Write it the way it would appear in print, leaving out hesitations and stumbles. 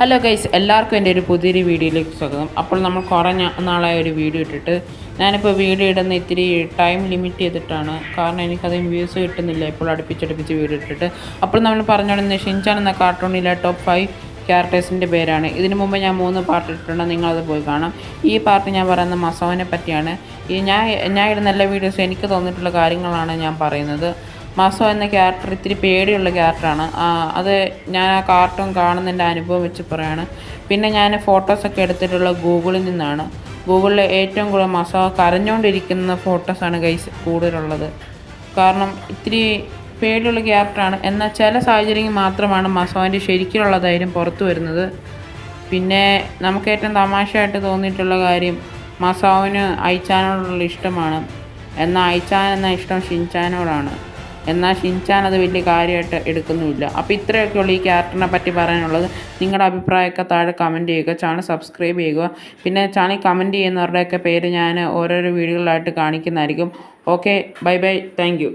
Hello guys, എല്ലാവർക്കും എൻ്റെ ഒരു പുതിയൊരു വീഡിയോയിലേക്ക് സ്വാഗതം. അപ്പോൾ നമ്മൾ കുറേ നാളായ ഒരു വീഡിയോ ഇട്ടിട്ട് ഞാനിപ്പോൾ വീഡിയോ ഇടുന്ന ഇത്തിരി ടൈം ലിമിറ്റ് ചെയ്തിട്ടാണ്. കാരണം എനിക്കധികം വ്യൂസ് കിട്ടുന്നില്ല ഇപ്പോൾ അടുപ്പിച്ചടുപ്പിച്ച് വീഡിയോ ഇട്ടിട്ട്. അപ്പോൾ നമ്മൾ പറഞ്ഞുകൊണ്ടിരുന്ന ഷിൻചാൻ എന്ന കാർട്ടൂണിലെ ടോപ്പ് 5 ക്യാരക്ടേഴ്സിൻ്റെ പേരാണ്. ഇതിനു മുമ്പ് ഞാൻ 3 പാർട്ട് ഇട്ടിട്ടുണ്ട്, നിങ്ങളത് പോയി കാണാം. ഈ പാർട്ട് ഞാൻ പറയുന്നത് മസോവിനെ പറ്റിയാണ്. ഞാൻ ഇടുന്ന എല്ലാ വീഡിയോസും എനിക്ക് തോന്നിയിട്ടുള്ള കാര്യങ്ങളാണ് ഞാൻ പറയുന്നത്. മസോ എന്ന ക്യാരക്ടർ ഇത്തിരി പേടിയുള്ള ക്യാരക്ടറാണ്. അത് ഞാൻ ആ കാർട്ടൂൺ കാണുന്നതിൻ്റെ അനുഭവം വെച്ച് പറയാണ്. പിന്നെ ഞാൻ ഫോട്ടോസൊക്കെ എടുത്തിട്ടുള്ള ഗൂഗിളിൽ നിന്നാണ്. ഗൂഗിളിൽ ഏറ്റവും കൂടുതൽ മസോ കരഞ്ഞുകൊണ്ടിരിക്കുന്ന ഫോട്ടോസാണ് ഗൈസ് കൂടുതലുള്ളത്. കാരണം ഇത്തിരി പേടിയുള്ള ക്യാരക്ടറാണ്. എന്നാൽ ചില സാഹചര്യങ്ങളിൽ മാത്രമാണ് മസോവിൻ്റെ ശരിക്കുള്ള ധൈര്യം പുറത്തു വരുന്നത്. പിന്നെ നമുക്ക് ഏറ്റവും തമാശയായിട്ട് തോന്നിയിട്ടുള്ള കാര്യം മസോവിന് ഐച്ചാനോടുള്ള ഇഷ്ടമാണ്. എന്നാൽ ഐച്ചാൻ എന്ന ഇഷ്ടം ഷിൻചാനോടാണ്. എന്നാൽ ഷിൻചാൻ അത് വലിയ കാര്യമായിട്ട് എടുക്കുന്നുമില്ല. അപ്പോൾ ഇത്രയൊക്കെയുള്ള ഈ ക്യാരക്ടറിനെ പറ്റി പറയാനുള്ളത്. നിങ്ങളുടെ അഭിപ്രായമൊക്കെ താഴെ കമൻറ്റ് ചെയ്യുക, ചാനൽ സബ്സ്ക്രൈബ് ചെയ്യുക. പിന്നെ ചാനൽ കമൻറ്റ് ചെയ്യുന്നവരുടെയൊക്കെ പേര് ഞാൻ ഓരോരോ വീഡിയോകളായിട്ട് കാണിക്കുന്നതായിരിക്കും. Okay, bye bye, thank U.